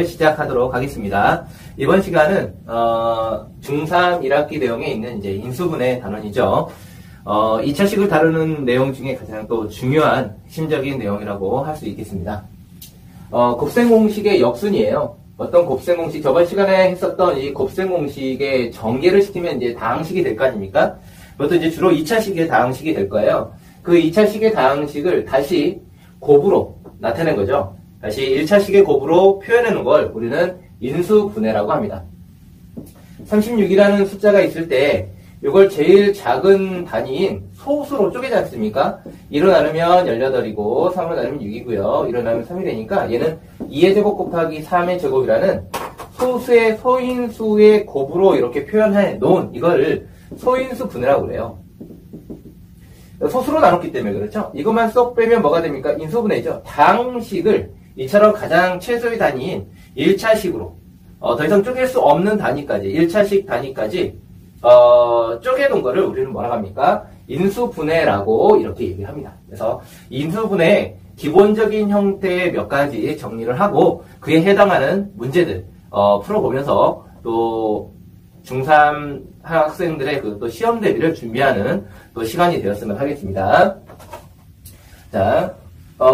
시간을 시작하도록 하겠습니다. 이번 시간은 중3 1학기 내용에 있는 이제 인수분해 단원이죠. 2차식을 다루는 내용 중에 가장 또 중요한 핵심적인 내용이라고 할 수 있겠습니다. 곱셈공식의 역순이에요. 어떤 곱셈공식, 저번 시간에 했었던 이 곱셈공식의 전개를 시키면 이제 다항식이 될 거 아닙니까? 그것도 이제 주로 2차식의 다항식이 될 거예요. 그 2차식의 다항식을 다시 곱으로 나타낸 거죠. 다시 1차식의 곱으로 표현하는 걸 우리는 인수분해라고 합니다. 36이라는 숫자가 있을 때 이걸 제일 작은 단위인 소수로 쪼개지 않습니까? 1로 나누면 18이고 3으로 나누면 6이고요. 1로 나누면 3이 되니까 얘는 2의 제곱 곱하기 3의 제곱이라는 소수의 소인수의 곱으로 이렇게 표현해 놓은 이걸 소인수 분해라고 그래요. 소수로 나눴기 때문에 그렇죠? 이것만 쏙 빼면 뭐가 됩니까? 인수분해죠. 다항식을 이처럼 가장 최소의 단위인 1차식으로 더 이상 쪼갤 수 없는 단위까지 1차식 단위까지 쪼개놓은 거를 우리는 뭐라고 합니까? 인수분해라고 이렇게 얘기합니다. 그래서 인수분해의 기본적인 형태의 몇 가지 정리를 하고 그에 해당하는 문제들 풀어보면서 또 중3 학생들의 그 또 시험 대비를 준비하는 또 시간이 되었으면 하겠습니다. 자,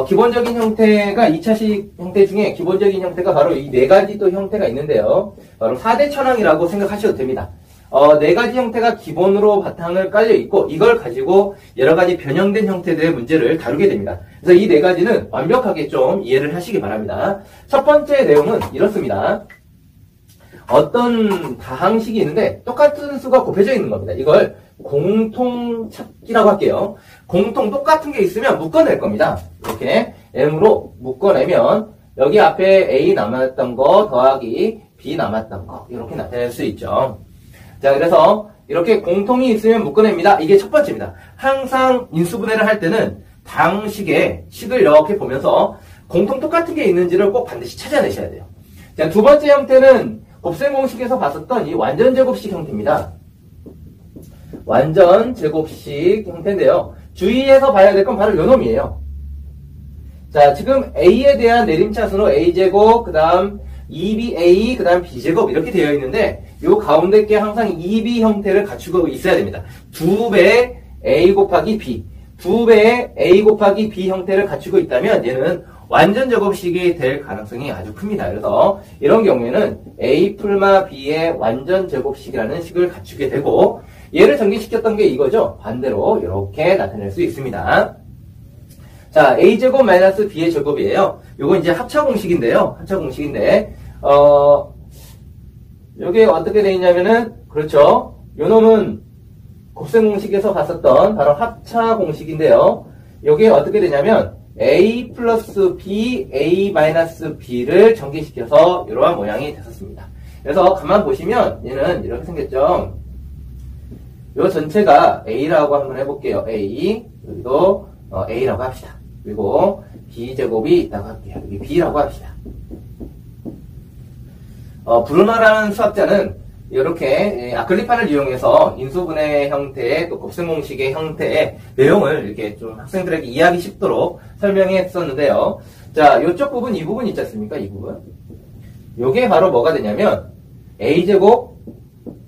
기본적인 형태가 2차식 형태 중에 기본적인 형태가 바로 이 네 가지 또 형태가 있는데요. 바로 4대 천왕이라고 생각하셔도 됩니다. 네 가지 형태가 기본으로 바탕을 깔려 있고 이걸 가지고 여러 가지 변형된 형태들의 문제를 다루게 됩니다. 그래서 이 네 가지는 완벽하게 좀 이해를 하시기 바랍니다. 첫 번째 내용은 이렇습니다. 어떤 다항식이 있는데 똑같은 수가 곱해져 있는 겁니다. 이걸 공통 찾기라고 할게요. 공통 똑같은 게 있으면 묶어낼 겁니다. 이렇게 M으로 묶어내면 여기 앞에 A 남았던 거 더하기 B 남았던 거 이렇게 나타낼 수 있죠. 자, 그래서 이렇게 공통이 있으면 묶어냅니다. 이게 첫 번째입니다. 항상 인수분해를 할 때는 다항식의 식을 이렇게 보면서 공통 똑같은 게 있는지를 꼭 반드시 찾아내셔야 돼요. 자, 두 번째 형태는 곱셈공식에서 봤었던 이 완전제곱식 형태입니다. 완전제곱식 형태인데요. 주의해서 봐야 될 건 바로 요 놈이에요. 자, 지금 A에 대한 내림차순으로 A제곱, 그 다음 2BA, 그 다음 B제곱 이렇게 되어 있는데 요 가운데 게 항상 2B 형태를 갖추고 있어야 됩니다. 2배의 A 곱하기 B, 2배의 A 곱하기 B 형태를 갖추고 있다면 얘는 완전 제곱식이 될 가능성이 아주 큽니다. 그래서 이런 경우에는 A 풀마 B의 완전 제곱식이라는 식을 갖추게 되고 얘를 전개시켰던 게 이거죠. 반대로 이렇게 나타낼 수 있습니다. 자, A제곱 마이너스 B의 제곱이에요. 요거 이제 합차공식인데요. 합차공식인데 요게 어떻게 되어 있냐면은 그렇죠. 요 놈은 곱셈공식에서 봤었던 바로 합차공식인데요. 요게 어떻게 되냐면 A 플러스 B, A 마이너스 B를 전개시켜서 이러한 모양이 됐었습니다. 그래서 가만 보시면 얘는 이렇게 생겼죠. 요 전체가 A라고 한번 해볼게요. A, 여기도 A라고 합시다. 그리고 B제곱이 있다고 할게요. 여기 B라고 합시다. 브루너라는 수학자는 이렇게 아클리판을 이용해서 인수분해 형태의 또 곱셈공식의 형태의 내용을 이렇게 좀 학생들에게 이해하기 쉽도록 설명했었는데요. 자, 요쪽 부분, 이 부분 있지 않습니까? 이 부분. 요게 바로 뭐가 되냐면 A제곱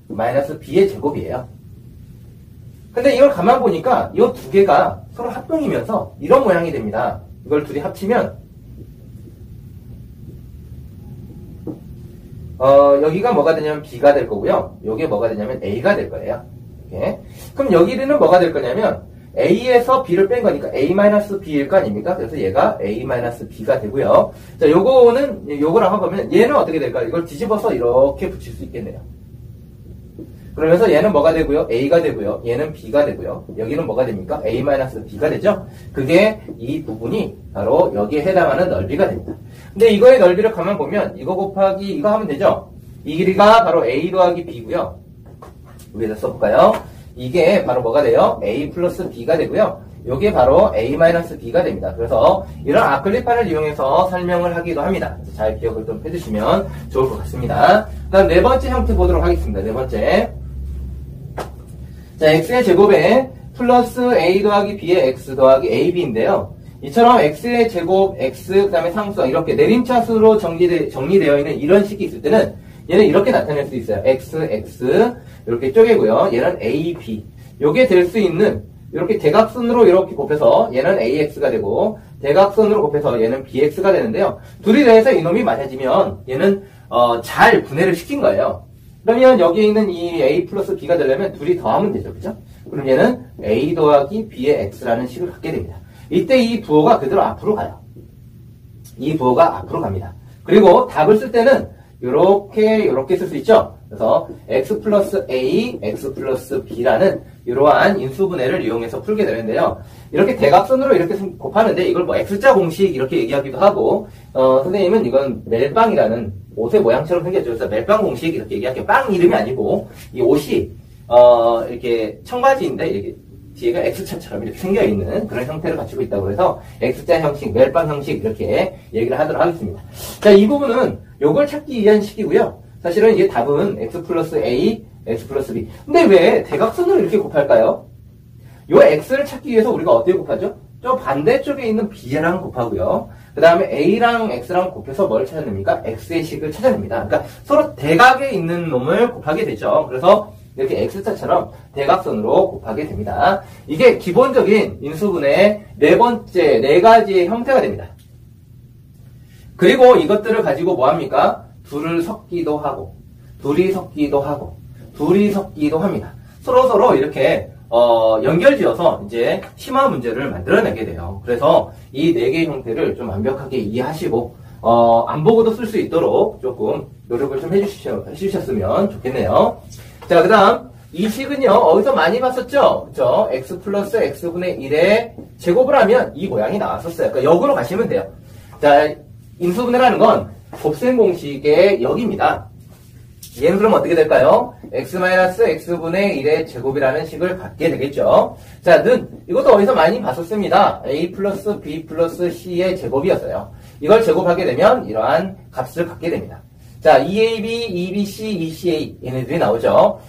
마이너스 B의 제곱이에요. 근데 이걸 가만 보니까 이 두 개가 서로 합동이면서 이런 모양이 됩니다. 이걸 둘이 합치면 여기가 뭐가 되냐면 B가 될 거고요. 요게 뭐가 되냐면 A가 될 거예요. 이렇게. 그럼 여기는 뭐가 될 거냐면 A에서 B를 뺀 거니까 A-B일 거 아닙니까? 그래서 얘가 A-B가 되고요. 자, 요거랑 한번 얘는 어떻게 될까요? 이걸 뒤집어서 이렇게 붙일 수 있겠네요. 그러면서 얘는 뭐가 되고요? A가 되고요. 얘는 B가 되고요. 여기는 뭐가 됩니까? A-B가 되죠? 그게 이 부분이 바로 여기에 해당하는 넓이가 됩니다. 근데 이거의 넓이를 가만 보면 이거 곱하기 이거 하면 되죠? 이 길이가 바로 A 더하기 B고요. 여기다 써볼까요? 이게 바로 뭐가 돼요? A 플러스 B가 되고요. 이게 바로 A-B가 됩니다. 그래서 이런 아클리판을 이용해서 설명을 하기도 합니다. 잘 기억을 좀 해두시면 좋을 것 같습니다. 다음 네 번째 형태 보도록 하겠습니다. 네 번째. 자, x의 제곱에 플러스 a 더하기 b의 x 더하기 ab인데요. 이처럼 x의 제곱, x, 그 다음에 상수항 이렇게 내림차수로 정리되어 있는 이런 식이 있을 때는 얘는 이렇게 나타낼 수 있어요. x, x 이렇게 쪼개고요. 얘는 a, b. 요게 될 수 있는 이렇게 대각선으로 이렇게 곱해서 얘는 ax가 되고 대각선으로 곱해서 얘는 bx가 되는데요. 둘이 더해서 이놈이 맞아지면 얘는 잘 분해를 시킨 거예요. 그러면 여기에 있는 이 a 플러스 b가 되려면 둘이 더하면 되죠. 그죠? 그럼 얘는 a 더하기 b의 x라는 식을 갖게 됩니다. 이때 이 부호가 그대로 앞으로 가요. 이 부호가 앞으로 갑니다. 그리고 답을 쓸 때는 요렇게 쓸 수 있죠. 그래서 x 플러스 a, x 플러스 b라는 이러한 인수분해를 이용해서 풀게 되는데요. 이렇게 대각선으로 이렇게 곱하는데 이걸 뭐 x자 공식 이렇게 얘기하기도 하고 선생님은 이건 멜빵이라는 옷의 모양처럼 생겼죠. 그래서 멜빵 공식 이렇게 얘기할게요. 빵 이름이 아니고 이 옷이 이렇게 청바지인데 이렇게 뒤에가 X자처럼 이렇게 생겨있는 그런 형태를 갖추고 있다고 해서 X자 형식, 멜빵 형식 이렇게 얘기를 하도록 하겠습니다. 자, 이 부분은 요걸 찾기 위한 식이고요. 사실은 이게 답은 X 플러스 A, X 플러스 B. 근데 왜 대각선으로 이렇게 곱할까요? 요 X를 찾기 위해서 우리가 어떻게 곱하죠? 저 반대쪽에 있는 B랑 곱하고요. 그 다음에 A랑 X랑 곱해서 뭘 찾아냅니까? X의 식을 찾아냅니다. 그러니까 서로 대각에 있는 놈을 곱하게 되죠. 그래서 이렇게 X자처럼 대각선으로 곱하게 됩니다. 이게 기본적인 인수분해의 네 가지의 형태가 됩니다. 그리고 이것들을 가지고 뭐합니까? 둘을 섞기도 하고, 둘이 섞기도 하고, 둘이 섞기도 합니다. 서로 이렇게 연결지어서 이제 심화 문제를 만들어내게 돼요. 그래서 이 네 개의 형태를 좀 완벽하게 이해하시고 안 보고도 쓸 수 있도록 조금 노력을 좀 해주셨으면 좋겠네요. 자, 그 다음 이 식은요 어디서 많이 봤었죠? 그쵸? x 플러스 x분의 1의 제곱을 하면 이 모양이 나왔었어요. 그러니까 역으로 가시면 돼요. 자, 인수분해라는 건 곱셈 공식의 역입니다. 얘는 그럼 어떻게 될까요? x-x분의 1의 제곱이라는 식을 갖게 되겠죠. 자, 이것도 어디서 많이 봤었습니다. a 플러스 b 플러스 c의 제곱이었어요. 이걸 제곱하게 되면 이러한 값을 갖게 됩니다. 자, EAB, EBC, ECA 얘네들이 나오죠.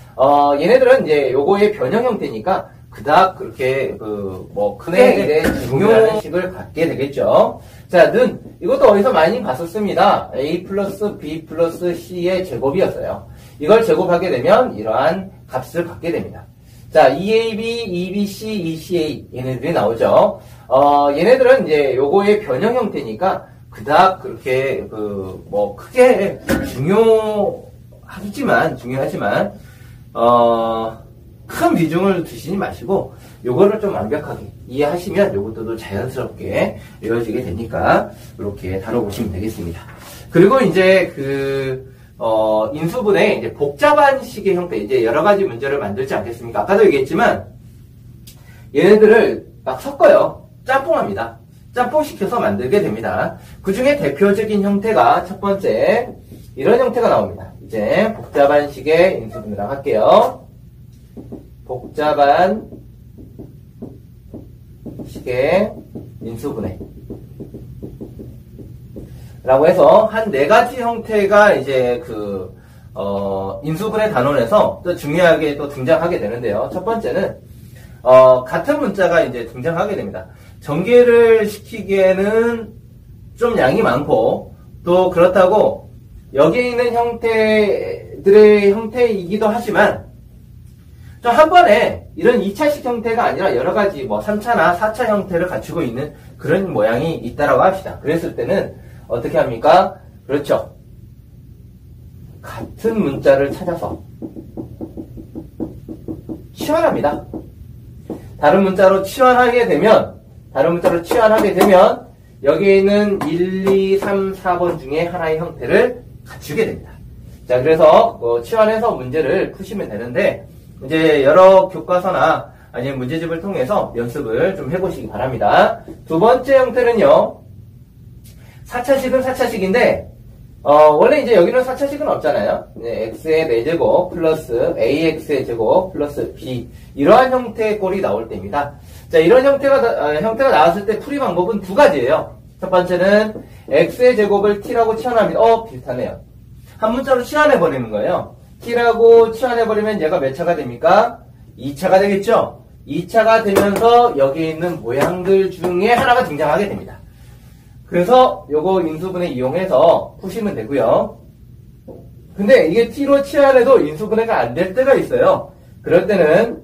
얘네들은 이제 요거의 변형 형태니까 그닥 그렇게 큰의 1의 제곱이라는 식을 갖게 되겠죠. 자, 이것도 어디서 많이 봤었습니다. A 플러스 B 플러스 C의 제곱이었어요. 이걸 제곱하게 되면 이러한 값을 갖게 됩니다. 자, EAB, EBC, ECA 얘네들이 나오죠. 얘네들은 이제 요거의 변형 형태니까 그닥 그렇게 크게 중요하지만 큰 비중을 두시지 마시고 요거를 좀 완벽하게 이해하시면 요것도 자연스럽게 이루어지게 되니까 이렇게 다뤄보시면 되겠습니다. 그리고 이제 인수분해 이제 복잡한 식의 형태 이제 여러 가지 문제를 만들지 않겠습니까? 아까도 얘기했지만 얘네들을 막 섞어요. 짬뽕합니다. 짬뽕시켜서 만들게 됩니다. 그 중에 대표적인 형태가 첫 번째 이런 형태가 나옵니다. 이제 복잡한 식의 인수분해라고 할게요. 복잡한 식의 인수분해 라고 해서 한 네 가지 형태가 이제 인수분해 단원에서 또 중요하게 또 등장하게 되는데요. 첫 번째는 같은 문자가 이제 등장하게 됩니다. 전개를 시키기에는 좀 양이 많고 또 그렇다고 여기에 있는 형태들의 형태이기도 하지만 좀 한 번에 이런 2차식 형태가 아니라 여러 가지 3차나 4차 형태를 갖추고 있는 그런 모양이 있다라고 합시다. 그랬을 때는 어떻게 합니까? 그렇죠. 같은 문자를 찾아서 치환합니다. 다른 문자로 치환하게 되면 여기에 있는 1, 2, 3, 4번 중에 하나의 형태를 갖추게 됩니다. 자, 그래서 치환해서 문제를 푸시면 되는데 이제 여러 교과서나 아니면 문제집을 통해서 연습을 좀 해보시기 바랍니다. 두 번째 형태는요. 4차식은 4차식인데 원래 이제 여기는 4차식은 없잖아요. x의 4제곱 플러스 ax의 제곱 플러스 b 이러한 형태의 꼴이 나올 때입니다. 자, 이런 형태가 나왔을 때 풀이 방법은 두 가지예요. 첫 번째는 x의 제곱을 t라고 치환합니다. 비슷하네요. 한 문자로 치환해버리는 거예요. t라고 치환해버리면 얘가 몇 차가 됩니까? 2차가 되겠죠? 2차가 되면서 여기 있는 모양들 중에 하나가 등장하게 됩니다. 그래서 요거 인수분해 이용해서 푸시면 되고요. 근데 이게 t로 치환해도 인수분해가 안 될 때가 있어요. 그럴 때는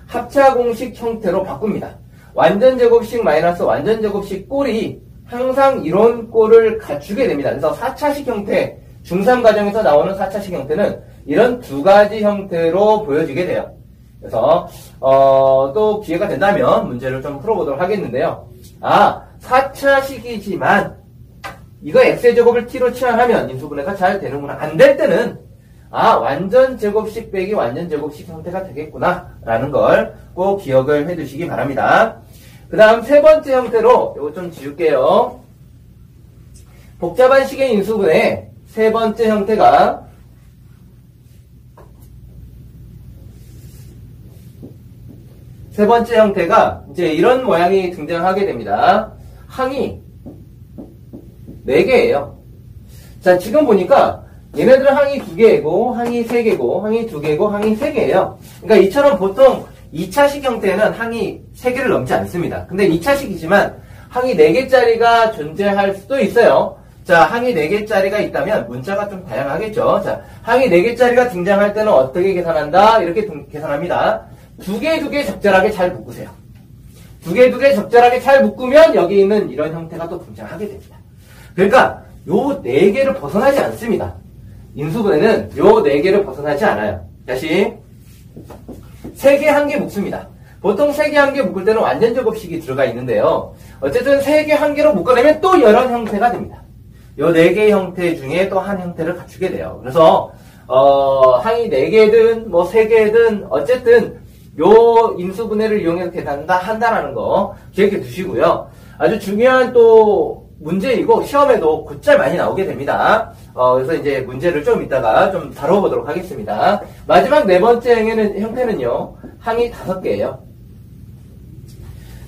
합차 공식 형태로 바꿉니다. 완전 제곱식 마이너스 완전 제곱식 꼴이 항상 이런 꼴을 갖추게 됩니다. 그래서 4차식 형태, 중3 과정에서 나오는 4차식 형태는 이런 두 가지 형태로 보여지게 돼요. 그래서 또 기회가 된다면 문제를 좀 풀어보도록 하겠는데요. 4차식이지만 이거 x의 제곱을 t로 치환하면 인수분해가 잘 되는구나. 안 될 때는 완전 제곱식 빼기 완전 제곱식 형태가 되겠구나 라는 걸 꼭 기억을 해두시기 바랍니다. 그 다음 세 번째 형태로 이거 좀 지울게요. 복잡한 식의 인수분해 세 번째 형태가 이제 이런 모양이 등장하게 됩니다. 항이 4개예요. 자, 지금 보니까 얘네들은 항이 2개고, 항이 3개고, 항이 2개고, 항이 3개예요. 그러니까 이처럼 보통 2차식 형태는 항이 3개를 넘지 않습니다. 근데 2차식이지만 항이 4개짜리가 존재할 수도 있어요. 자, 항이 4개짜리가 있다면 문자가 좀 다양하겠죠. 자, 항이 4개짜리가 등장할 때는 어떻게 계산한다? 이렇게 계산합니다. 2개 적절하게 잘 묶으세요. 2개 적절하게 잘 묶으면 여기 있는 이런 형태가 또 등장하게 됩니다. 그러니까 요 4개를 벗어나지 않습니다. 인수분해는 요 4개를 벗어나지 않아요. 다시 3개 1개 묶습니다. 보통 3개 1개 묶을 때는 완전 제곱식이 들어가 있는데요. 어쨌든 3개 1개로 묶어내면 또 이런 형태가 됩니다. 요 4개의 형태 중에 또 한 형태를 갖추게 돼요. 그래서 항이 4개든 뭐 3개든 어쨌든 요 인수분해를 이용해서 한다라는 거 기억해 두시고요. 아주 중요한 또 문제이고 시험에도 곧잘 많이 나오게 됩니다. 그래서 이제 문제를 좀 이따가 좀 다뤄보도록 하겠습니다. 마지막 네 번째 형태는요. 항이 5개예요.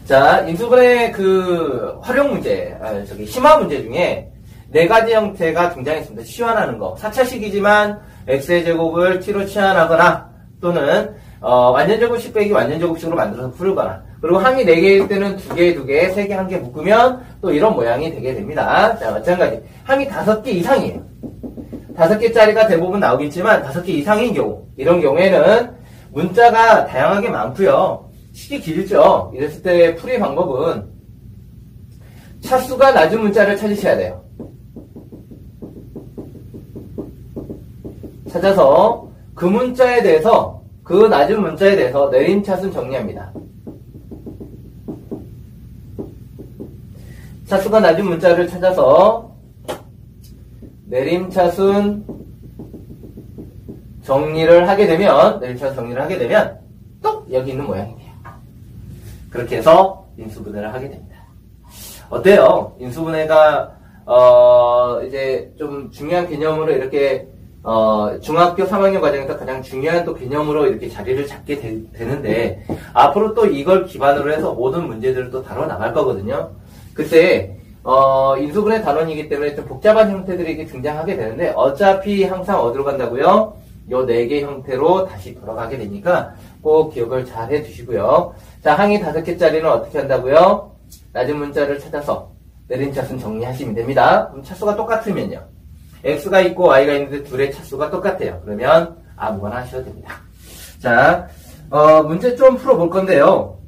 자, 인수분해 그 활용 문제, 심화 문제 중에 4가지 형태가 등장했습니다. 치환하는 거. 4차식이지만 x의 제곱을 t로 치환하거나 또는 완전 제곱식 빼기 완전 제곱식으로 만들어서 풀거나, 그리고 항이 4개일 때는 2개, 3개, 1개 묶으면 또 이런 모양이 되게 됩니다. 자, 마찬가지. 항이 5개 이상이에요. 5개짜리가 대부분 나오겠지만 5개 이상인 경우, 이런 경우에는 문자가 다양하게 많고요. 식이 길죠. 이랬을 때 풀이 방법은 차수가 낮은 문자를 찾으셔야 돼요. 찾아서 그 문자에 대해서, 그 낮은 문자에 대해서 내림차순 정리합니다. 차수가 낮은 문자를 찾아서 내림차순 정리를 하게 되면, 또 여기 있는 모양이 돼요. 그렇게 해서 인수분해를 하게 됩니다. 어때요? 인수분해가 이제 좀 중요한 개념으로 이렇게 중학교 3학년 과정에서 가장 중요한 또 개념으로 이렇게 자리를 잡게 되는데, 앞으로 또 이걸 기반으로 해서 모든 문제들을 또 다뤄 나갈 거거든요. 그때 인수분해 단원이기 때문에 좀 복잡한 형태들이 이렇게 등장하게 되는데, 어차피 항상 어디로 간다고요? 요 4개 형태로 다시 돌아가게 되니까 꼭 기억을 잘 해두시고요. 자, 항이 5개짜리는 어떻게 한다고요? 낮은 문자를 찾아서 내림차순 정리하시면 됩니다. 그럼 차수가 똑같으면요, x가 있고 y가 있는데 둘의 차수가 똑같아요. 그러면 아무거나 하셔도 됩니다. 자, 문제 좀 풀어볼 건데요.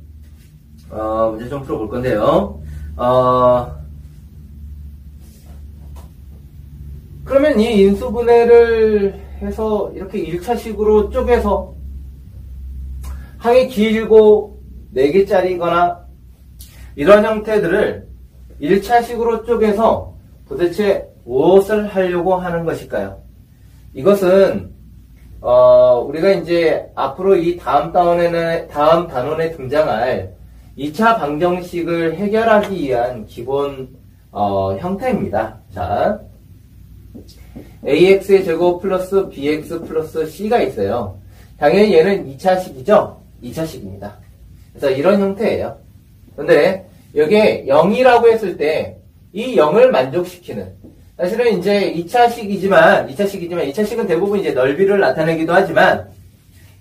그러면 이 인수분해를 해서 이렇게 1차식으로 쪼개서 항이 길고 4개짜리거나 이런 형태들을 1차식으로 쪼개서 도대체 무엇을 하려고 하는 것일까요? 이것은 우리가 이제 앞으로 이 다음 단원에 등장할 2차 방정식을 해결하기 위한 기본 형태입니다. 자, ax의 제곱 플러스 bx 플러스 c가 있어요. 당연히 얘는 2차식이죠? 2차식입니다. 그래서 이런 형태예요. 근데 여기에 0이라고 했을 때 이 0을 만족시키는, 사실은 이제 2차식이지만 2차식은 대부분 이제 넓이를 나타내기도 하지만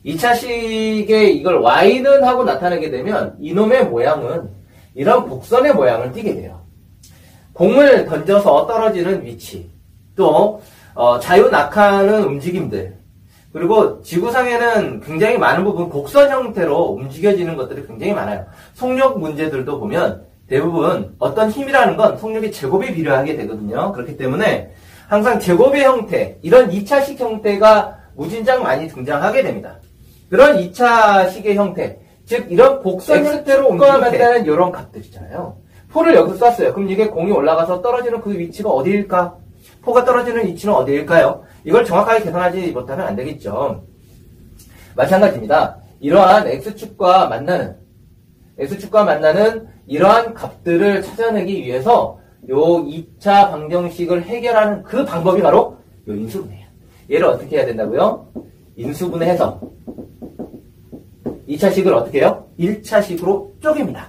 2차식에 이걸 y는 하고 나타내게 되면 이놈의 모양은 이런 곡선의 모양을 띠게 돼요. 공을 던져서 떨어지는 위치, 또 자유낙하하는 움직임들, 그리고 지구상에는 굉장히 많은 부분 곡선 형태로 움직여지는 것들이 굉장히 많아요. 속력 문제들도 보면 대부분 어떤 힘이라는 건 속력의 제곱이 필요하게 되거든요. 그렇기 때문에 항상 제곱의 형태, 이런 2차식 형태가 무진장 많이 등장하게 됩니다. 그런 2차식의 형태, 즉 이런 곡선 형태로 만드는 이런 값들 있잖아요. 포를 여기서 쐈어요. 그럼 이게 공이 올라가서 떨어지는 그 위치가 어디일까? 포가 떨어지는 위치는 어디일까요? 이걸 정확하게 계산하지 못하면 안 되겠죠. 마찬가지입니다. 이러한 X축과 만나는 이러한 값들을 찾아내기 위해서 요 2차 방정식을 해결하는 그 방법이 바로 요 인수분해예요. 얘를 어떻게 해야 된다고요? 인수분해해서 2차식을 어떻게 해요? 1차식으로 쪼갭니다.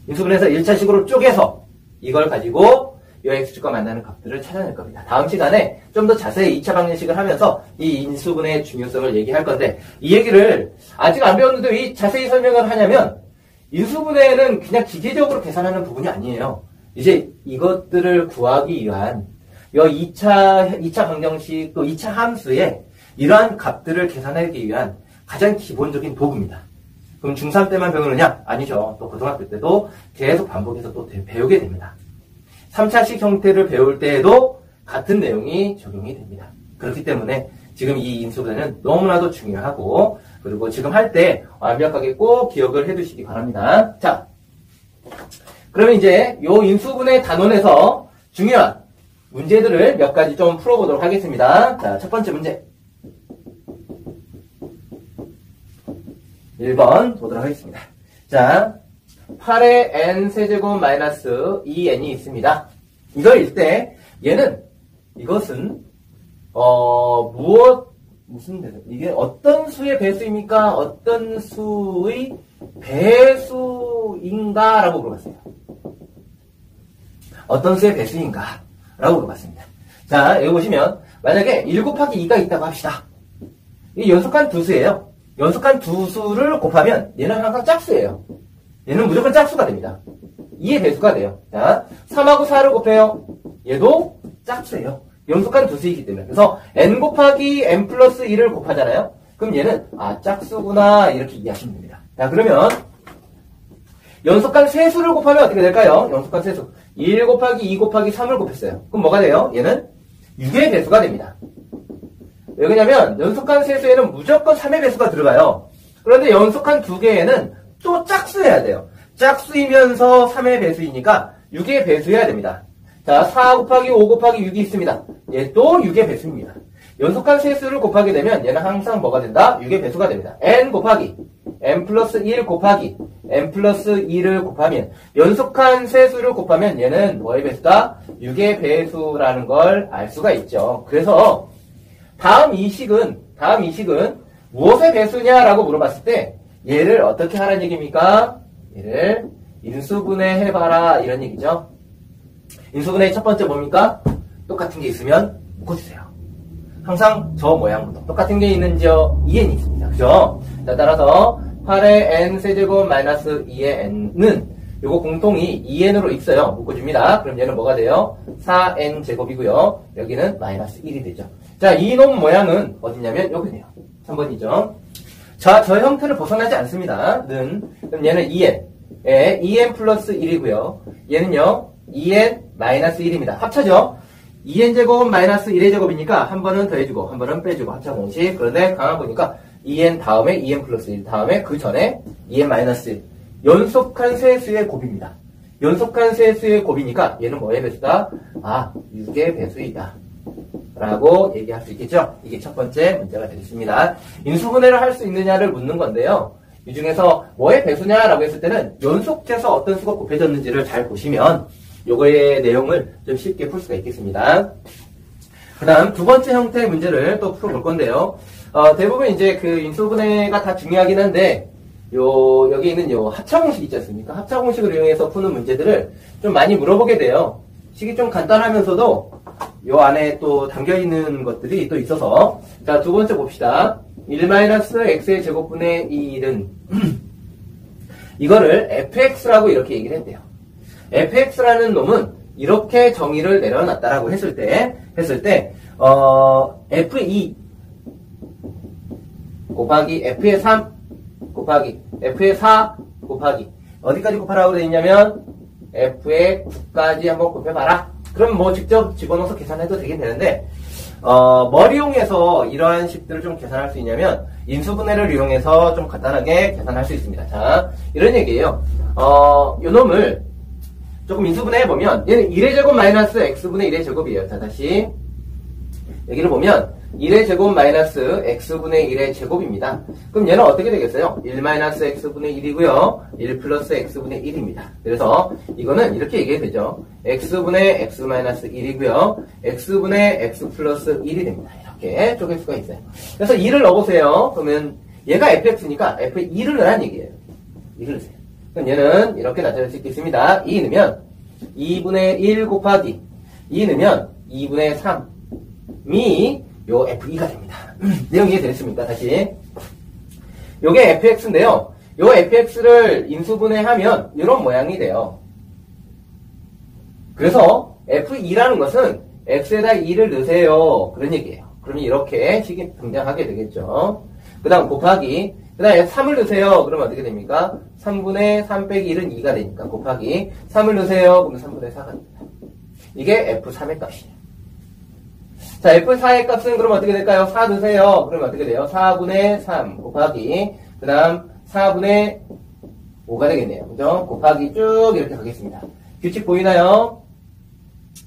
인수분해해서 1차식으로 쪼개서 이걸 가지고 요 X축과 만나는 값들을 찾아낼 겁니다. 다음 시간에 좀 더 자세히 2차 방정식을 하면서 이 인수분해의 중요성을 얘기할 건데, 이 얘기를 아직 안 배웠는데 왜 자세히 설명을 하냐면, 인수분해는 그냥 기계적으로 계산하는 부분이 아니에요. 이제 이것들을 구하기 위한 요 2차 방정식 또 2차 함수에 이러한 값들을 계산하기 위한 가장 기본적인 도구입니다. 그럼 중3 때만 배우느냐? 아니죠. 또 고등학교 때도 계속 반복해서 또 배우게 됩니다. 3차식 형태를 배울 때에도 같은 내용이 적용이 됩니다. 그렇기 때문에 지금 이 인수분해는 너무나도 중요하고, 그리고 지금 할 때 완벽하게 꼭 기억을 해두시기 바랍니다. 자, 그러면 이제 요 인수분해 단원에서 중요한 문제들을 몇 가지 좀 풀어보도록 하겠습니다. 자, 첫 번째 문제. 1번 보도록 하겠습니다. 자, 8의 n 세제곱 마이너스 2n이 있습니다. 이거일 때 이것은 무슨 대수? 이게 어떤 수의 배수입니까? 어떤 수의 배수인가? 라고 물어봤어요. 어떤 수의 배수인가? 라고 물어봤습니다. 자, 여기 보시면 만약에 1 곱하기 2가 있다고 합시다. 이게 연속한 두 수예요. 연속한 두 수를 곱하면 얘는 항상 짝수예요. 얘는 무조건 짝수가 됩니다. 2의 배수가 돼요. 자, 3하고 4를 곱해요. 얘도 짝수예요. 연속한 두 수이기 때문에. 그래서 n 곱하기 n 플러스 1을 곱하잖아요. 그럼 얘는 짝수구나 이렇게 이해하시면 됩니다. 자, 그러면 연속한 세 수를 곱하면 어떻게 될까요? 연속한 세 수. 1 곱하기 2 곱하기 3을 곱했어요. 그럼 뭐가 돼요? 얘는 6의 배수가 됩니다. 왜 그러냐면 연속한 세 수에는 무조건 3의 배수가 들어가요. 그런데 연속한 두 개에는 또 짝수여야 돼요. 짝수이면서 3의 배수이니까 6의 배수여야 됩니다. 자, 4 곱하기 5 곱하기 6이 있습니다. 얘 또 6의 배수입니다. 연속한 세 수를 곱하게 되면 얘는 항상 뭐가 된다? 6의 배수가 됩니다. n 곱하기 n 플러스 1 곱하기 n 플러스 2를 곱하면, 연속한 세 수를 곱하면 얘는 뭐의 배수다? 6의 배수라는 걸 알 수가 있죠. 그래서 다음 이 식은 무엇의 배수냐라고 물어봤을 때 얘를 어떻게 하라는 얘기입니까? 얘를 인수분해해봐라 이런 얘기죠. 인수분해의 첫 번째 뭡니까? 똑같은 게 있으면 묶어주세요. 항상 저 모양부터 똑같은 게 있는지요? 2n이 있습니다. 그죠? 자, 따라서 8의 n 세제곱 마이너스 2의 n은 요거 공통이 2n으로 있어요. 묶어줍니다. 그럼 얘는 뭐가 돼요? 4n 제곱이고요. 여기는 마이너스 1이 되죠. 자, 이놈 모양은 어디냐면 여기네요. 3번이죠. 자, 저 형태를 벗어나지 않습니다. 그럼 얘는 2n. 2n 플러스 1이고요. 얘는요, 2n 마이너스 1입니다. 합쳐죠? 2n 제곱 마이너스 1의 제곱이니까 한 번은 더해주고 한 번은 빼주고 합차 공식. 그런데 강한 보니까 2n 다음에 2n 플러스 1 다음에 그 전에 2n 마이너스 1. 연속한 세 수의 곱입니다. 연속한 세 수의 곱이니까 얘는 뭐의 배수다? 6의 배수이다. 라고 얘기할 수 있겠죠? 이게 첫 번째 문제가 되겠습니다. 인수분해를 할 수 있느냐를 묻는 건데요. 이 중에서 뭐의 배수냐라고 했을 때는 연속해서 어떤 수가 곱해졌는지를 잘 보시면 요거의 내용을 좀 쉽게 풀 수가 있겠습니다. 그 다음 두 번째 형태의 문제를 또 풀어볼 건데요. 대부분 이제 그 인수분해가 다 중요하긴 한데, 여기 있는 합차공식 있지 않습니까? 합차공식을 이용해서 푸는 문제들을 좀 많이 물어보게 돼요. 식이 좀 간단하면서도 요 안에 또 담겨있는 것들이 또 있어서. 자, 두 번째 봅시다. 1-x의 제곱분의 2는 이거를 fx라고 이렇게 얘기를 했대요. fx라는 놈은 이렇게 정의를 내려놨다라고 했을 때 f2 곱하기 f의 3 곱하기 f의 4 곱하기 어디까지 곱하라고 되어 있냐면 f의 9까지 한번 곱해봐라. 그럼 뭐 직접 집어넣어서 계산해도 되긴 되는데 뭘 이용해서 이러한 식들을 좀 계산할 수 있냐면 인수분해를 이용해서 좀 간단하게 계산할 수 있습니다. 자, 이런 얘기예요. 요 놈을 조금 인수분해 해보면 얘는 1의 제곱 마이너스 x분의 1의 제곱이에요. 자, 다시 여기를 보면 1의 제곱 마이너스 x분의 1의 제곱입니다. 그럼 얘는 어떻게 되겠어요? 1 마이너스 x분의 1이고요. 1 플러스 x분의 1입니다. 그래서 이거는 이렇게 얘기해도 되죠. x분의 x 마이너스 1이고요. x분의 x 플러스 1이 됩니다. 이렇게 쪼갤 수가 있어요. 그래서 2를 넣어보세요. 그러면 얘가 fx니까 f에 2를 넣으란 얘기예요. 2를 넣으세요. 그럼 얘는 이렇게 나타낼 수 있겠습니다. 2 넣으면 2분의 1 곱하기 2 넣으면 2분의 3이 요 f2가 됩니다. 내용 이해되셨습니까? 다시. 요게 fx인데요. 요 fx를 인수분해하면 이런 모양이 돼요. 그래서 f2라는 것은 x에다 2를 넣으세요. 그런 얘기예요. 그러면 이렇게 식이 등장하게 되겠죠. 그 다음 곱하기, 그 다음에 3을 넣으세요. 그러면 어떻게 됩니까? 3분의 3 빼기 1은 2가 되니까 곱하기 3을 넣으세요. 그러면 3분의 4가 됩니다. 이게 f3의 값이에요. 자, f4의 값은 그럼 어떻게 될까요? 4 넣으세요. 그러면 어떻게 돼요? 4분의 3 곱하기 그 다음 4분의 5가 되겠네요. 그죠? 곱하기 쭉 이렇게 가겠습니다. 규칙 보이나요?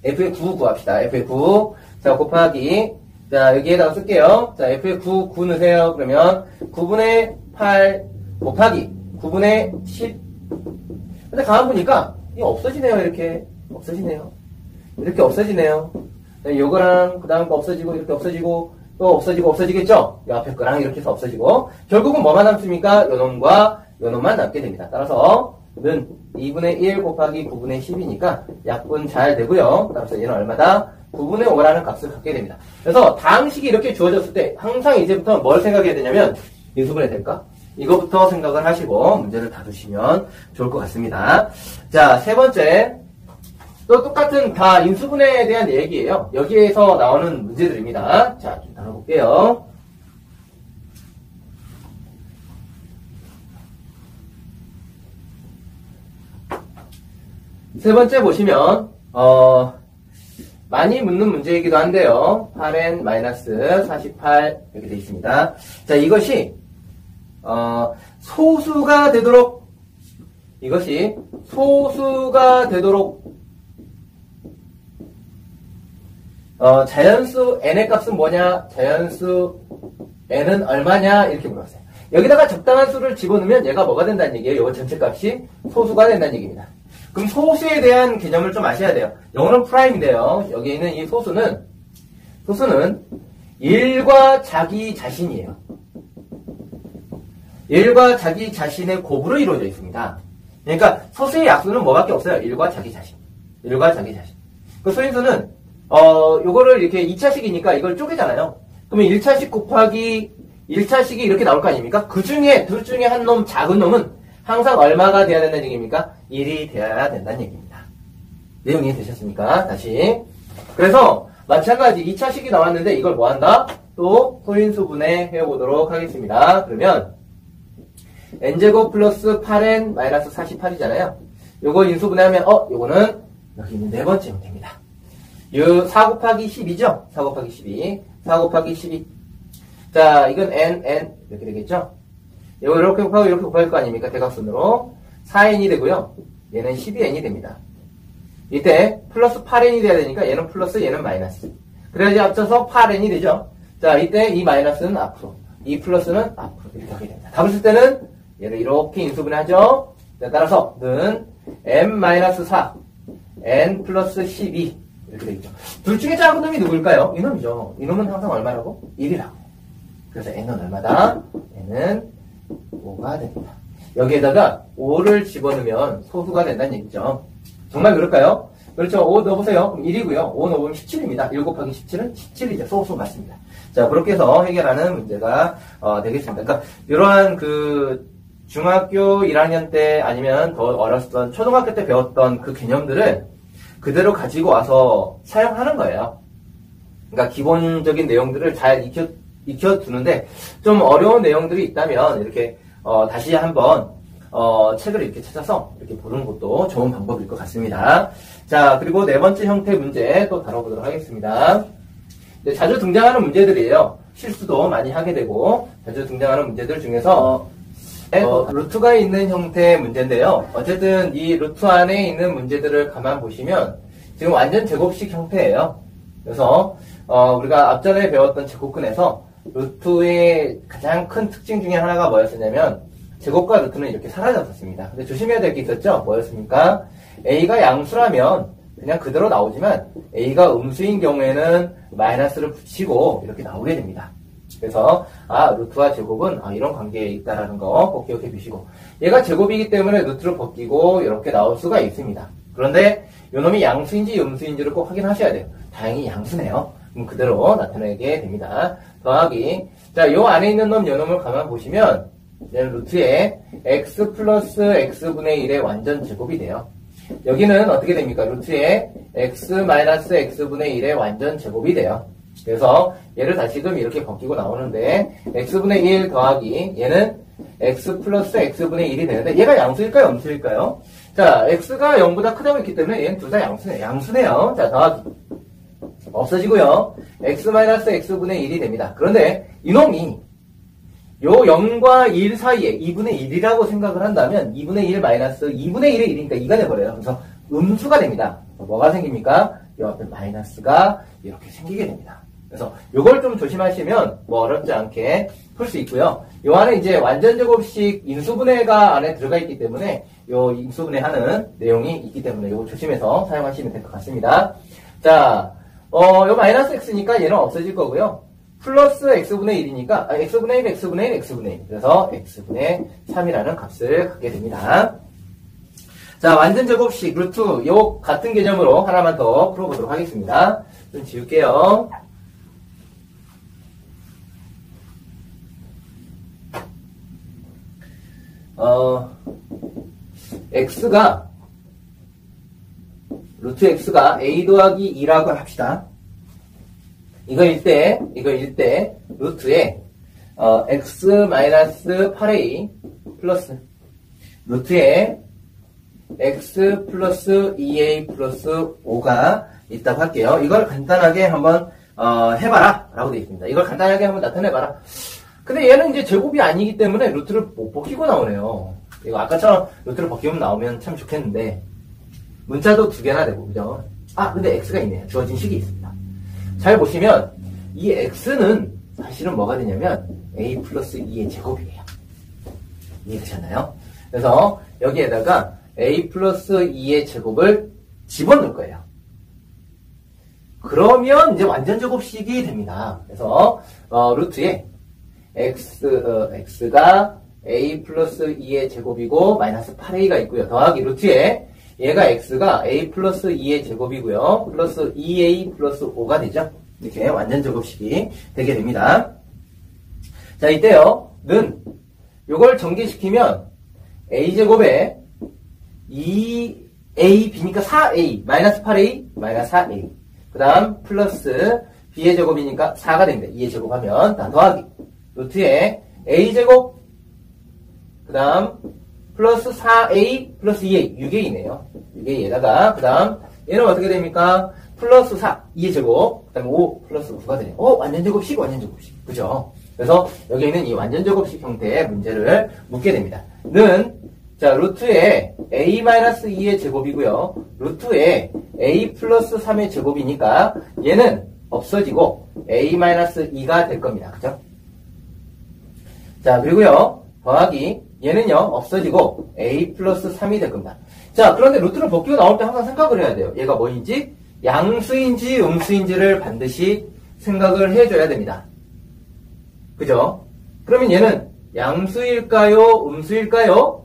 f의 9 구합시다. f의 9. 자, 곱하기. 자, 여기에다가 쓸게요. 자, f의 9 넣으세요. 그러면 9분의 8 곱하기 9분의 10. 근데 가만 보니까 이거 없어지네요. 이렇게. 없어지네요. 이렇게 없어지네요. 요거랑 그 다음 거 없어지고 이렇게 없어지고 또 없어지고 없어지겠죠? 요 앞에 거랑 이렇게 해서 없어지고 결국은 뭐만 남습니까? 요놈과 요놈만 남게 됩니다. 따라서 는 2분의 1 곱하기 9분의 10이니까 약분 잘 되고요. 따라서 얘는 얼마다? 9분의 5라는 값을 갖게 됩니다. 그래서 다항식이 이렇게 주어졌을 때 항상 이제부터 뭘 생각해야 되냐면 인수분해 될까? 이거부터 생각을 하시고 문제를 다루시면 좋을 것 같습니다. 자, 세 번째. 또 똑같은 다 인수분해에 대한 얘기예요. 여기에서 나오는 문제들입니다. 자, 좀 다뤄볼게요. 세 번째 보시면 많이 묻는 문제이기도 한데요. 8n-48 이렇게 되어 있습니다. 자, 이것이 소수가 되도록 자연수 n의 값은 뭐냐? 자연수 n은 얼마냐? 이렇게 물어봤어요. 여기다가 적당한 수를 집어넣으면 얘가 뭐가 된다는 얘기예요? 이거 전체 값이 소수가 된다는 얘기입니다. 그럼 소수에 대한 개념을 좀 아셔야 돼요. 영어는 프라임인데요. 여기 있는 이 소수는 1과 자기 자신이에요. 1과 자기 자신의 곱으로 이루어져 있습니다. 그러니까 소수의 약수는 뭐밖에 없어요? 1과 자기 자신. 1과 자기 자신. 그 소인수는 요거를 이렇게 2차식이니까 이걸 쪼개잖아요. 그러면 1차식 곱하기 1차식이 이렇게 나올 거 아닙니까? 그 중에, 둘 중에 한 놈, 작은 놈은 항상 얼마가 돼야 된다는 얘기입니까? 1이 돼야 된다는 얘기입니다. 내용이 되셨습니까? 다시. 그래서 마찬가지 2차식이 나왔는데 이걸 뭐 한다? 또 소인수분해 해보도록 하겠습니다. 그러면 n제곱 플러스 8n 마이너스 48이잖아요. 요거 인수분해하면 요거는 여기 있는 네 번째 형태입니다. 요 4 곱하기 10이죠? 4 곱하기 12. 4 곱하기 12. 자, 이건 n 이렇게 되겠죠? 이거 이렇게 곱하고 이렇게 곱할 거 아닙니까? 대각선으로. 4n이 되고요. 얘는 12n이 됩니다. 이때 플러스 8n이 돼야 되니까 얘는 플러스 얘는 마이너스. 그래야지 합쳐서 8n이 되죠? 자, 이때 이 마이너스는 앞으로. 이 플러스는 앞으로. 이렇게 하게 됩니다. 답을 쓸 때는 얘를 이렇게 인수분해하죠? 자, 따라서 는 m-4 n 플러스 12 이렇게 되겠죠. 둘 중에 작은 놈이 누구일까요? 이놈이죠. 이놈은 항상 얼마라고? 1이라고. 그래서 n은 얼마다? n은 5가 됩니다. 여기에다가 5를 집어넣으면 소수가 된다는 얘기죠. 정말 그럴까요? 그렇죠. 5 넣어보세요. 그럼 1이고요. 5 넣어보면 17입니다. 1 곱하기 17은 17이죠. 소수 맞습니다. 자, 그렇게 해서 해결하는 문제가 되겠습니다. 그러니까 이러한 그 중학교 1학년 때 아니면 더 어렸던 초등학교 때 배웠던 그 개념들을 그대로 가지고 와서 사용하는 거예요. 그러니까 기본적인 내용들을 잘 익혀두는데 좀 어려운 내용들이 있다면 이렇게 다시 한번 책을 이렇게 찾아서 이렇게 보는 것도 좋은 방법일 것 같습니다. 자, 그리고 네 번째 형태 문제 또 다뤄보도록 하겠습니다. 네, 자주 등장하는 문제들이에요. 실수도 많이 하게 되고 자주 등장하는 문제들 중에서 루트가 있는 형태의 문제인데요. 어쨌든 이 루트 안에 있는 문제들을 가만 보시면 지금 완전 제곱식 형태예요. 그래서 우리가 앞전에 배웠던 제곱근에서 루트의 가장 큰 특징 중에 하나가 뭐였었냐면 제곱과 루트는 이렇게 사라졌었습니다. 근데 조심해야 될 게 있었죠? 뭐였습니까? A가 양수라면 그냥 그대로 나오지만 A가 음수인 경우에는 마이너스를 붙이고 이렇게 나오게 됩니다. 그래서 루트와 제곱은 이런 관계에 있다라는 거 꼭 기억해 주시고, 얘가 제곱이기 때문에 루트를 벗기고 이렇게 나올 수가 있습니다. 그런데 요놈이 양수인지 음수인지를 꼭 확인하셔야 돼요. 다행히 양수네요. 그럼 그대로 나타내게 됩니다. 더하기, 자, 요 안에 있는 놈 요놈을 가만 보시면 얘는 루트에 x 플러스 x분의 1의 완전 제곱이 돼요. 여기는 어떻게 됩니까? 루트에 x 마이너스 x분의 1의 완전 제곱이 돼요. 그래서 얘를 다시금 이렇게 벗기고 나오는데 x분의 1 더하기 얘는 x 플러스 x분의 1이 되는데 얘가 양수일까요? 음수일까요? 자, x가 0보다 크다고 했기 때문에 얘는 둘 다 양수네요. 자, 더하기 없어지고요. x 마이너스 x분의 1이 됩니다. 그런데 이놈이 요 0과 1 사이에 2분의 1이라고 생각을 한다면 2분의 1 마이너스 2분의 1의 1이니까 2가 돼버려요. 그래서 음수가 됩니다. 뭐가 생깁니까? 요 앞에 마이너스가 이렇게 생기게 됩니다. 그래서 요걸 좀 조심하시면 뭐 어렵지 않게 풀 수 있고요. 요 안에 이제 완전 제곱식 인수분해가 안에 들어가 있기 때문에 요 인수분해하는 내용이 있기 때문에 요거 조심해서 사용하시면 될 것 같습니다. 자, 요 마이너스 x니까 얘는 없어질 거고요. 플러스 x분의 1이니까 x분의 1, x분의 1, x분의 1. 그래서 x분의 3이라는 값을 갖게 됩니다. 자, 완전 제곱식 루트 요 같은 개념으로 하나만 더 풀어보도록 하겠습니다. 좀 지울게요. x가 루트 x가 a 더하기 2라고 합시다. 이거일 때 루트에 x 마이너스 8a 플러스 루트에 x 플러스 2a 플러스 5가 있다고 할게요. 이걸 간단하게 한번 해봐라 라고 되어 있습니다. 이걸 간단하게 한번 나타내봐라. 근데 얘는 이제 제곱이 아니기 때문에 루트를 못 벗기고 나오네요. 이거 아까처럼 루트를 벗기면 나오면 참 좋겠는데 문자도 두 개나 되고, 그죠? 근데 x가 있네요. 주어진 식이 있습니다. 잘 보시면 이 x는 사실은 뭐가 되냐면 a 플러스 2의 제곱이에요. 이해되셨나요? 그래서 여기에다가 a 플러스 2의 제곱을 집어넣을 거예요. 그러면 이제 완전 제곱식이 됩니다. 그래서 루트에 x가 a 플러스 2의 제곱이고 마이너스 8a가 있고요. 더하기 루트에 얘가 x가 a 플러스 2의 제곱이고요. 플러스 2a 플러스 5가 되죠. 이렇게 완전 제곱식이 되게 됩니다. 자, 이때요. 는 요걸 전개시키면 a제곱에 2ab니까 4a 마이너스 8a 마이너스 4a 그 다음 플러스 b의 제곱이니까 4가 됩니다. 2의 제곱하면 다 더하기 루트에 a제곱 그 다음 플러스 4a 플러스 2a 6a네요. 6a에다가 그 다음 얘는 어떻게 됩니까? 플러스 4 2의 제곱 그 다음에 5 플러스 9가 되네요. 완전 제곱식 그죠? 그래서 여기 있는 이 완전 제곱식 형태의 문제를 묻게 됩니다. 는 자, 루트에 a-2의 제곱이고요. 루트에 a 플러스 3의 제곱이니까 얘는 없어지고 a-2가 될 겁니다. 그죠? 자, 그리고요. 더하기 얘는요. 없어지고 a 플러스 3이 될 겁니다. 자, 그런데 루트를 벗기고 나올 때 항상 생각을 해야 돼요. 얘가 뭐인지 양수인지 음수인지를 반드시 생각을 해줘야 됩니다. 그죠? 그러면 얘는 양수일까요? 음수일까요?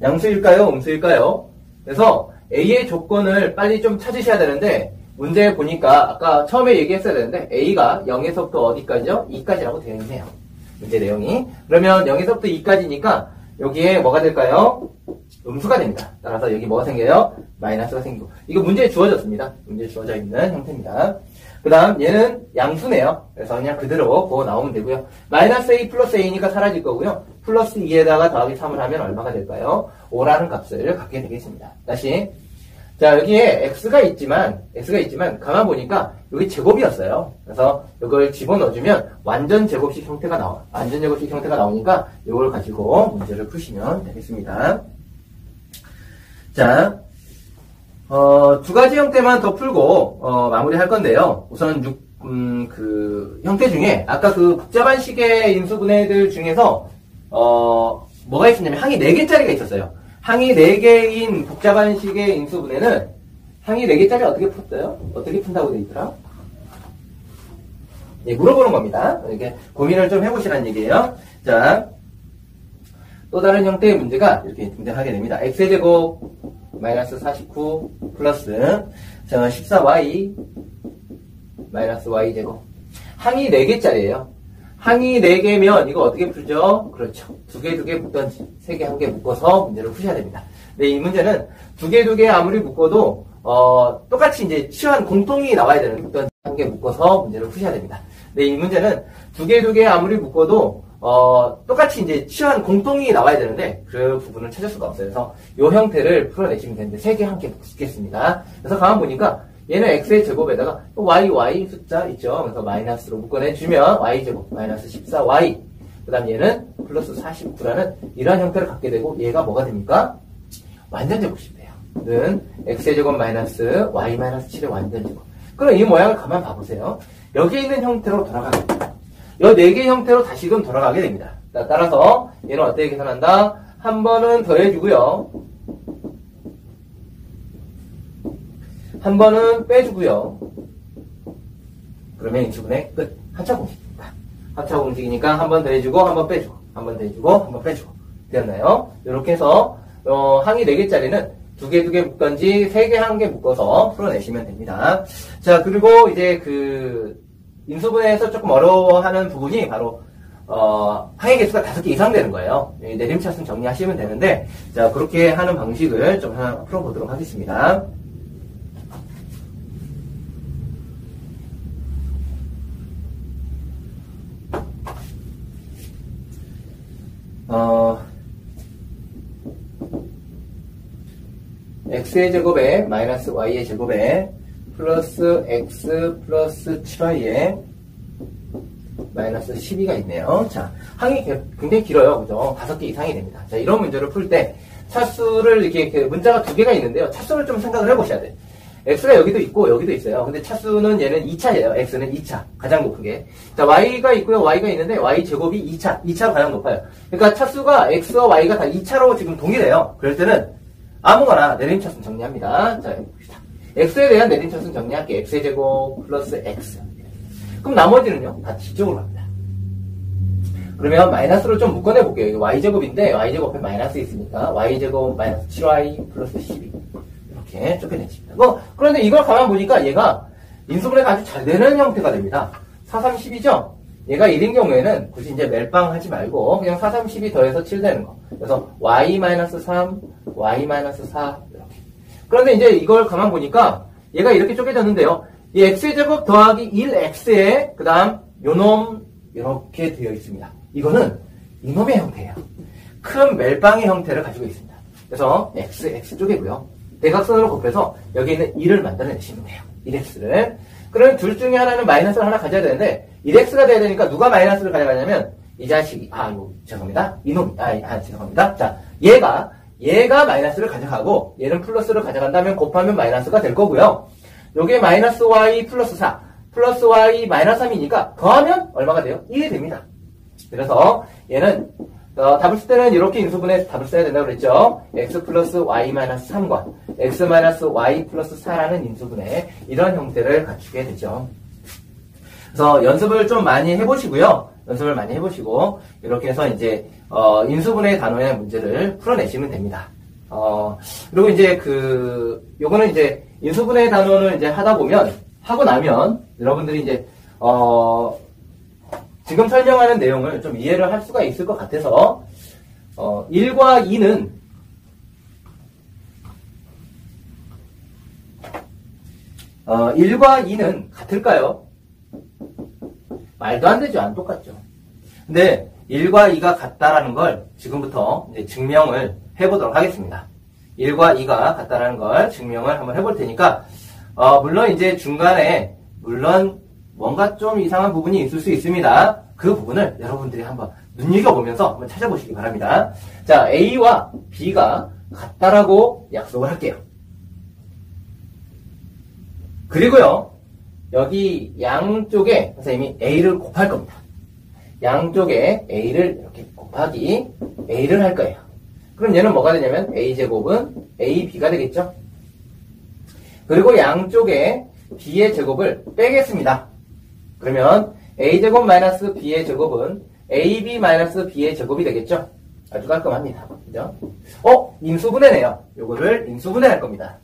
양수일까요? 음수일까요? 그래서 A의 조건을 빨리 좀 찾으셔야 되는데 문제 보니까 아까 처음에 얘기했어야 되는데 A가 0에서부터 어디까지요? 2까지라고 되어 있네요. 문제 내용이. 그러면 0에서부터 2까지니까 여기에 뭐가 될까요? 음수가 됩니다. 따라서 여기 뭐가 생겨요? 마이너스가 생기고. 이거 문제에 주어졌습니다. 문제에 주어져 있는 형태입니다. 그 다음 얘는 양수네요. 그래서 그냥 그대로 그거 나오면 되고요. 마이너스 A 플러스 A니까 사라질 거고요. 플러스 2에다가 더하기 3을 하면 얼마가 될까요? 5라는 값을 갖게 되겠습니다. 다시. 자, 여기에 x가 있지만 가만 보니까 여기 제곱이었어요. 그래서 이걸 집어넣어주면 완전 제곱식 형태가 나오니까 이걸 가지고 문제를 푸시면 되겠습니다. 자, 두 가지 형태만 더 풀고 마무리할 건데요. 우선 그 형태 중에 아까 그 복잡한 식의 인수분해들 중에서 뭐가 있었냐면 항이 4개짜리가 있었어요. 항이 4개인 복잡한 식의 인수분해는 항이 4개짜리 어떻게 풀었어요? 어떻게 푼다고 돼 있더라? 예, 물어보는 겁니다. 이렇게 고민을 좀 해보시라는 얘기예요. 자, 또 다른 형태의 문제가 이렇게 등장하게 됩니다. x의 제곱 마이너스 49 플러스 14y 마이너스 y 제곱. 항이 4개짜리예요. 항이 4개면 이거 어떻게 풀죠? 그렇죠. 2개 묶던지 3개 1개 묶어서 문제를 푸셔야 됩니다. 근데 이 문제는 2개 아무리 묶어도 똑같이 이제 치환 공통이 나와야 되는 묶던지 1개 묶어서 문제를 푸셔야 됩니다. 근데 이 문제는 2개 아무리 묶어도 똑같이 이제 치환 공통이 나와야 되는데 그 부분을 찾을 수가 없어요. 그래서 이 형태를 풀어내시면 되는데 3개 함께 묶겠습니다. 그래서 가만 보니까 얘는 x의 제곱에다가 y 숫자 있죠. 그래서 마이너스로 묶어내주면 y제곱 마이너스 14y 그 다음 얘는 플러스 49라는 이러한 형태를 갖게 되고 얘가 뭐가 됩니까? 완전 제곱이 돼요. 는 x의 제곱 마이너스 y 마이너스 7의 완전 제곱. 그럼 이 모양을 가만 봐보세요. 여기에 있는 형태로 돌아가게 됩니다. 이 4개 형태로 다시금 돌아가게 됩니다. 따라서 얘는 어떻게 계산한다? 한 번은 더해주고요. 한 번은 빼주고요. 그러면 인수분해 끝. 합차 공식입니다. 합차 공식이니까 한 번 더해주고, 한 번 빼주고, 한 번 더해주고, 한 번 빼주고. 되었나요? 이렇게 해서 항이 4개짜리는 2개 묶던지 3개 1개 묶어서 풀어내시면 됩니다. 자, 그리고 이제 그 인수분해에서 조금 어려워하는 부분이 바로 항의 개수가 5개 이상 되는 거예요. 내림차순 정리하시면 되는데, 자, 그렇게 하는 방식을 좀 하나 풀어보도록 하겠습니다. x의 제곱에 마이너스 y의 제곱에 플러스 x 플러스 7y에 마이너스 12가 있네요. 자, 항이 굉장히 길어요. 그죠? 5개 이상이 됩니다. 자, 이런 문제를 풀 때 차수를 이렇게 문자가 2개가 있는데요. 차수를 좀 생각을 해보셔야 돼요. x가 여기도 있고 여기도 있어요. 근데 차수는 얘는 2차예요. x는 2차. 가장 높은 게. 자, y가 있고요. y가 있는데 y 제곱이 2차로 가장 높아요. 그러니까 차수가 x와 y가 다 2차로 지금 동일해요. 그럴 때는 아무거나 내림차순 정리합니다. 자, 봅시다. x에 대한 내림차순 정리할게요. x의 제곱 플러스 x. 그럼 나머지는요? 다 뒤쪽으로 갑니다. 그러면 마이너스로 좀 묶어내볼게요. 이거 y제곱인데 y제곱에 마이너스 있으니까 y제곱 마이너스 7y 플러스 12 이렇게 좁혀내집니다. 그런데 이걸 가만 보니까 얘가 인수분해가 아주 잘 되는 형태가 됩니다. 4, 3, 10이죠? 얘가 1인 경우에는 굳이 이제 멜빵 하지 말고 그냥 4, 3, 10이 더해서 7 되는 거. 그래서 y-3, y-4 이렇게. 그런데 이제 이걸 가만 보니까 얘가 이렇게 쪼개졌는데요. 이 x제곱 더하기 1x에 그 다음 요놈 이렇게 되어 있습니다. 이거는 이놈의 형태예요. 큰 멜빵의 형태를 가지고 있습니다. 그래서 x 쪼개고요. 대각선으로 곱해서 여기 있는 1을 만들어내시면 돼요. 1x를. 그러면 둘 중에 하나는 마이너스를 하나 가져야 되는데 1x가 돼야 되니까 누가 마이너스를 가져가냐면 이 자식이 죄송합니다. 이놈 죄송합니다. 자, 얘가 마이너스를 가져가고 얘는 플러스를 가져간다면 곱하면 마이너스가 될 거고요. 요게 마이너스 y 플러스 4 플러스 y 마이너스 3이니까 더하면 얼마가 돼요? 1이 됩니다. 그래서 얘는 답을 쓸 때는 이렇게 인수분해 답을 써야 된다고 그랬죠. x 플러스 y 마이너스 3과 x 마이너스 y 플러스 4라는 인수분해 이런 형태를 갖추게 되죠. 그래서 연습을 좀 많이 해보시고요. 연습을 많이 해보시고 이렇게 해서 이제 인수분해 단원의 문제를 풀어내시면 됩니다. 그리고 이제 요거는 이제 인수분해 단원을 이제 하고 나면, 여러분들이 이제, 지금 설명하는 내용을 좀 이해를 할 수가 있을 것 같아서, 1과 2는, 일과 2는 같을까요? 말도 안 되죠. 안 똑같죠. 근데 1과 2가 같다라는 걸 지금부터 이제 증명을 해보도록 하겠습니다. 1과 2가 같다라는 걸 증명을 한번 해볼 테니까, 물론 이제 중간에, 물론 뭔가 좀 이상한 부분이 있을 수 있습니다. 그 부분을 여러분들이 한번 눈여겨보면서 한번 찾아보시기 바랍니다. 자, A와 B가 같다라고 약속을 할게요. 그리고요, 여기 양쪽에 선생님이 A를 곱할 겁니다. 양쪽에 A를 이렇게 곱하기 A를 할 거예요. 그럼 얘는 뭐가 되냐면 A제곱은 AB가 되겠죠? 그리고 양쪽에 B의 제곱을 빼겠습니다. 그러면 A제곱 마이너스 B의 제곱은 AB 마이너스 B의 제곱이 되겠죠? 아주 깔끔합니다. 그죠? 인수분해네요. 요거를 인수분해할 겁니다.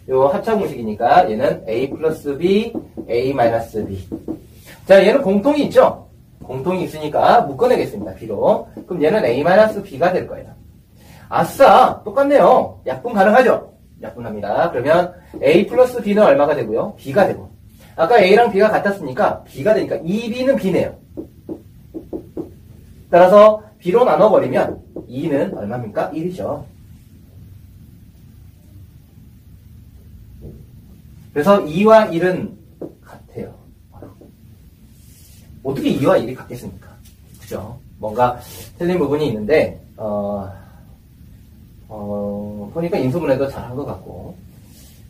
요 합차공식이니까 얘는 A 플러스 B, A 마이너스 B. 자, 얘는 공통이 있죠? 공통이 있으니까 묶어내겠습니다. B로. 그럼 얘는 A 마이너스 B가 될 거예요. 아싸! 똑같네요. 약분 가능하죠? 약분합니다. 그러면 A 플러스 B는 얼마가 되고요? B가 되고. 아까 A랑 B가 같았으니까 B가 되니까 2B는 B네요. 따라서 B로 나눠버리면 2는 얼마입니까? 1이죠. 그래서 2와 1은 같아요. 어떻게 2와 1이 같겠습니까? 그죠? 뭔가 틀린 부분이 있는데, 보니까 인수분해도 잘한 것 같고,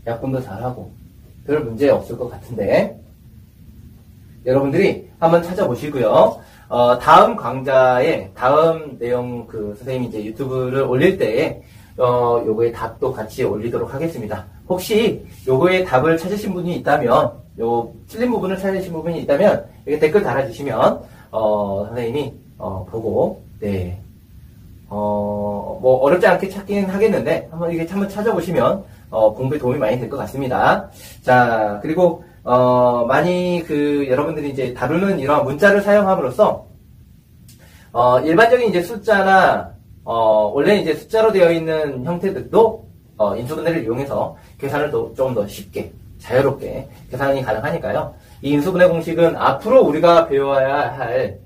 약분도 잘하고, 별 문제 없을 것 같은데, 여러분들이 한번 찾아보시고요. 다음 강좌에, 다음 내용 선생님이 이제 유튜브를 올릴 때에, 요거의 답도 같이 올리도록 하겠습니다. 혹시 요거의 답을 찾으신 분이 있다면, 요 틀린 부분을 찾으신 부분이 있다면, 여기 댓글 달아주시면, 선생님이, 보고, 네. 뭐, 어렵지 않게 찾긴 하겠는데, 한번 찾아보시면, 공부에 도움이 많이 될 것 같습니다. 자, 그리고, 많이 여러분들이 이제 다루는 이러한 문자를 사용함으로써, 일반적인 이제 숫자나, 원래 이제 숫자로 되어 있는 형태들도, 인수분해를 이용해서 계산을 좀 더 쉽게, 자유롭게 계산이 가능하니까요. 이 인수분해 공식은 앞으로 우리가 배워야 할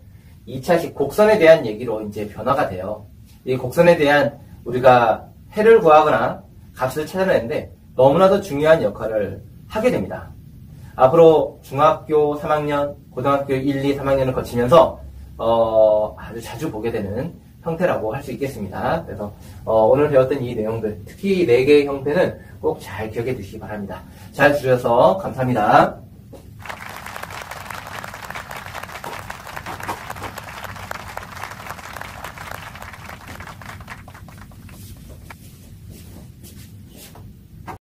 2차식 곡선에 대한 얘기로 이제 변화가 돼요. 이 곡선에 대한 우리가 해를 구하거나 값을 찾아내는데 너무나도 중요한 역할을 하게 됩니다. 앞으로 중학교 3학년, 고등학교 1, 2, 3학년을 거치면서 아주 자주 보게 되는 형태라고 할 수 있겠습니다. 그래서 오늘 배웠던 이 내용들, 특히 4개의 형태는 꼭 잘 기억해 두시기 바랍니다. 잘 들으셔서 감사합니다.